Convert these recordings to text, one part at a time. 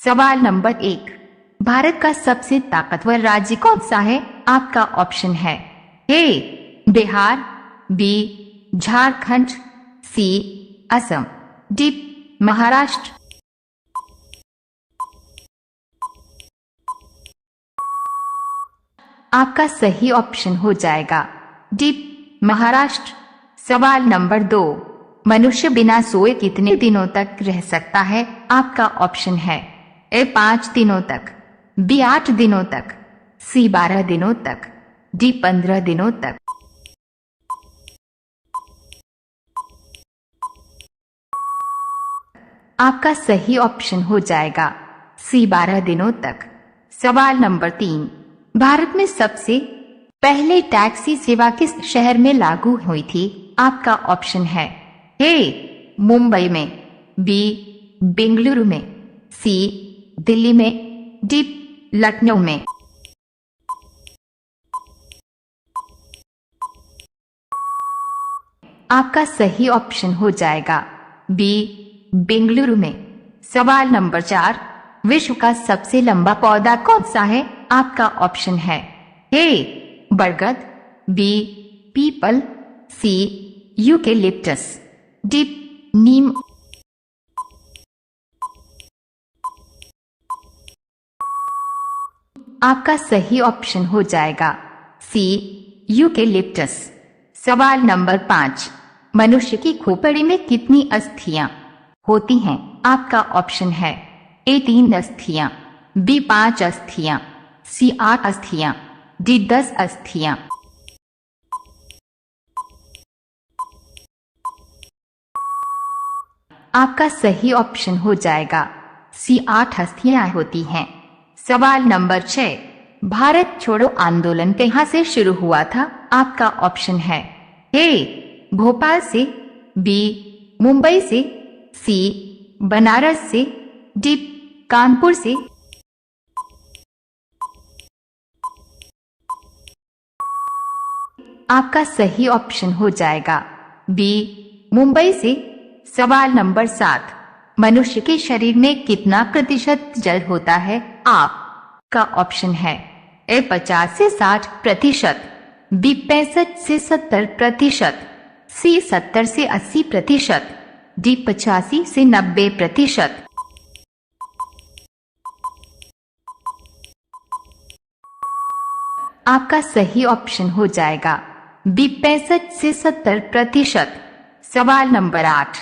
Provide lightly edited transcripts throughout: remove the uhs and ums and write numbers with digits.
सवाल नंबर 1, भारत का सबसे ताकतवर राज्य कौन सा है? आपका ऑप्शन है ए बिहार, बी झारखंड, सी असम, डी महाराष्ट्र। आपका सही ऑप्शन हो जाएगा डी महाराष्ट्र। सवाल नंबर 2, मनुष्य बिना सोए कितने दिनों तक रह सकता है? आपका ऑप्शन है ए 5 दिनों तक, बी 8 दिनों तक, सी 12 दिनों तक, डी 15 दिनों तक। आपका सही ऑप्शन हो जाएगा सी 12 दिनों तक। सवाल नंबर 3, भारत में सबसे पहले टैक्सी सेवा किस शहर में लागू हुई थी? आपका ऑप्शन है ए मुंबई में, बी बेंगलुरु में, सी दिल्ली में, डी लखनऊ में। आपका सही ऑप्शन हो जाएगा बी बेंगलुरु में। सवाल नंबर 4, विश्व का सबसे लंबा पौधा कौन सा है? आपका ऑप्शन है ए बरगद, बी पीपल, सी यूकेलिप्टस, डी नीम। आपका सही ऑप्शन हो जाएगा सी यूकेलिप्टस। सवाल नंबर 5, मनुष्य की खोपड़ी में कितनी अस्थियां होती हैं? आपका ऑप्शन है ए 3 अस्थियां, बी 5 अस्थियां, सी 8 अस्थियां, डी 10 अस्थियां। आपका सही ऑप्शन हो जाएगा सी 8 अस्थियां होती हैं। सवाल नंबर 6, भारत छोड़ो आंदोलन कहां से शुरू हुआ था? आपका ऑप्शन है ए भोपाल से, बी मुंबई से, सी बनारस से, डी कानपुर से। आपका सही ऑप्शन हो जाएगा बी मुंबई से। सवाल नंबर 7, मनुष्य के शरीर में कितना प्रतिशत जल होता है? आपका ऑप्शन है ए 50 से 60%, बी 65 से 70%, सी 70 से 80%, डी 85 से 90%। आपका सही ऑप्शन हो जाएगा बी 65 से 70%। सवाल नंबर 8,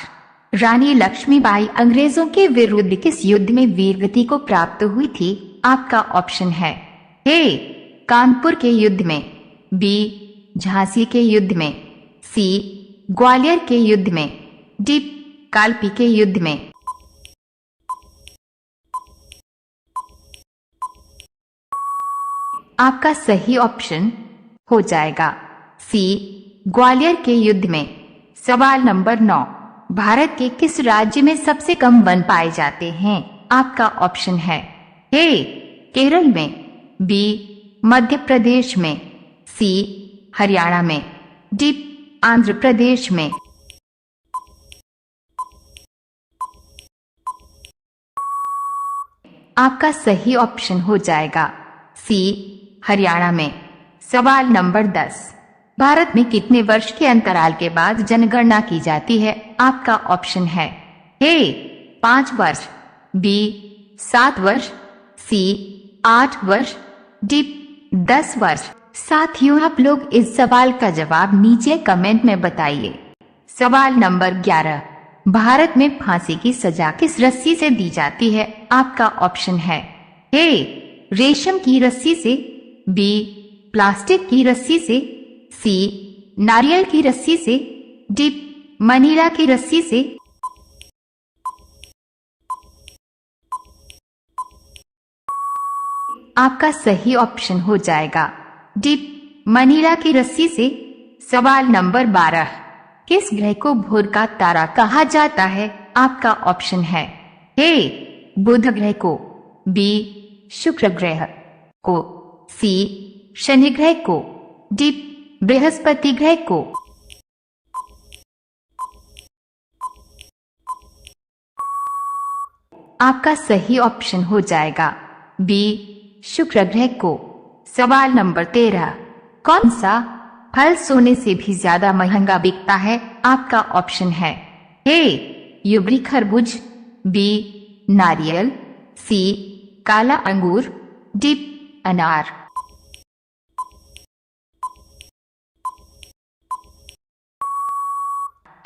रानी लक्ष्मीबाई अंग्रेजों के विरुद्ध किस युद्ध में वीरगति को प्राप्त हुई थी? आपका ऑप्शन है ए कानपुर के युद्ध में, बी झांसी के युद्ध में, सी ग्वालियर के युद्ध में, डी कालपी के युद्ध में। आपका सही ऑप्शन हो जाएगा सी ग्वालियर के युद्ध में। सवाल नंबर 9, भारत के किस राज्य में सबसे कम वन पाए जाते हैं? आपका ऑप्शन है ए केरल में, बी मध्य प्रदेश में, सी हरियाणा में, डी आंध्र प्रदेश में। आपका सही ऑप्शन हो जाएगा सी हरियाणा में। सवाल नंबर 10, भारत में कितने वर्ष के अंतराल के बाद जनगणना की जाती है? आपका ऑप्शन है ए 5 वर्ष, बी 7 वर्ष, सी 8 वर्ष, डी 10 वर्ष। साथियों, आप लोग इस सवाल का जवाब नीचे कमेंट में बताइए। सवाल नंबर 11, भारत में फांसी की सजा किस रस्सी से दी जाती है? आपका ऑप्शन है ए रेशम की रस्सी से, बी प्लास्टिक की रस्सी से, सी नारियल की रस्सी से, डी मनीला की रस्सी से। आपका सही ऑप्शन हो जाएगा डी मनीला की रस्सी से। सवाल नंबर 12, किस ग्रह को भोर का तारा कहा जाता है? आपका ऑप्शन है ए बुध ग्रह को, बी शुक्र ग्रह को, सी शनि ग्रह को, डी बृहस्पति ग्रह को। आपका सही ऑप्शन हो जाएगा बी शुक्र ग्रह को। सवाल नंबर 13, कौन सा फल सोने से भी ज्यादा महंगा बिकता है? आपका ऑप्शन है ए युबरी खरबूज, बी नारियल, सी काला अंगूर, डी अनार।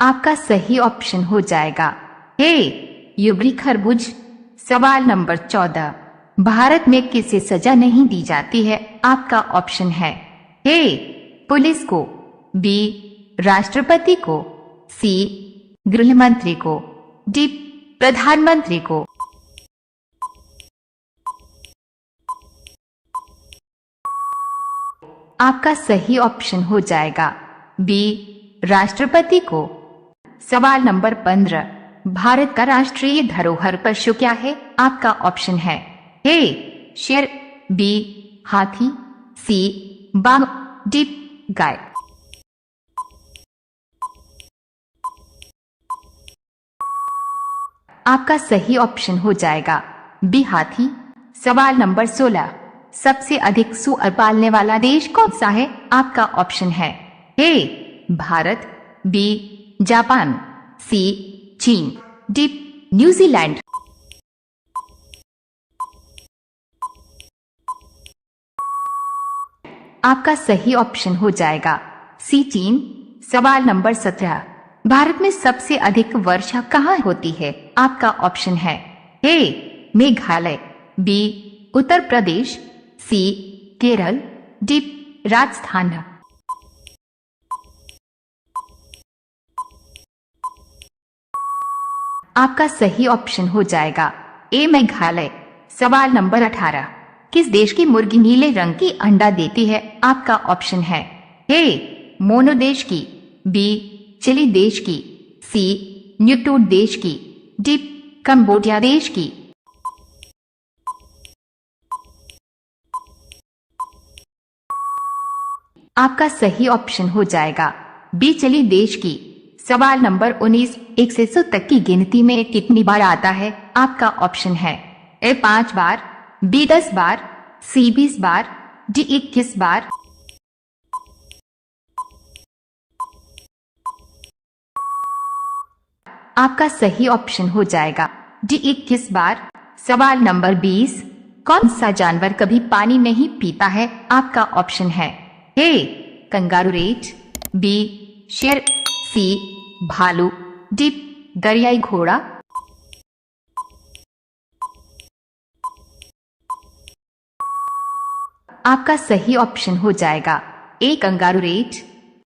आपका सही ऑप्शन हो जाएगा ए युबरी खरबूज। सवाल नंबर 14, भारत में किसे सजा नहीं दी जाती है? आपका ऑप्शन है ए पुलिस को, बी राष्ट्रपति को, सी गृह मंत्री को, डी प्रधानमंत्री को। आपका सही ऑप्शन हो जाएगा बी राष्ट्रपति को। सवाल नंबर 15, भारत का राष्ट्रीय धरोहर पशु क्या है? आपका ऑप्शन है ए शेर, बी हाथी, सी बाघ, डी गाय। आपका सही ऑप्शन हो जाएगा बी हाथी। सवाल नंबर 16, सबसे अधिक सूअर पालने वाला देश कौन सा है? आपका ऑप्शन है ए भारत, बी जापान, सी चीन, डी न्यूजीलैंड। आपका सही ऑप्शन हो जाएगा सी चीन। सवाल नंबर 17, भारत में सबसे अधिक वर्षा कहाँ होती है? आपका ऑप्शन है ए मेघालय, बी उत्तर प्रदेश, सी केरल, डी राजस्थान। आपका सही ऑप्शन हो जाएगा ए मेघालय। सवाल नंबर 18, किस देश की मुर्गी नीले रंग की अंडा देती है? आपका ऑप्शन है ए मोनो देश की, बी चिली देश की, सी न्यूटूट देश की, डी कंबोडिया देश की। आपका सही ऑप्शन हो जाएगा बी चिली देश की। सवाल नंबर 19, 1 से 100 तक की गिनती में कितनी बार आता है? आपका ऑप्शन है ए 5 बार, बी 10 बार, सी 20 बार, डी 21 बार। आपका सही ऑप्शन हो जाएगा डी 21 बार। सवाल नंबर 20, कौन सा जानवर कभी पानी नहीं पीता है? आपका ऑप्शन है ए कंगारू रेट, बी शेर, सी भालू, डी दरियाई घोड़ा। आपका सही ऑप्शन हो जाएगा ए कंगारू रेट।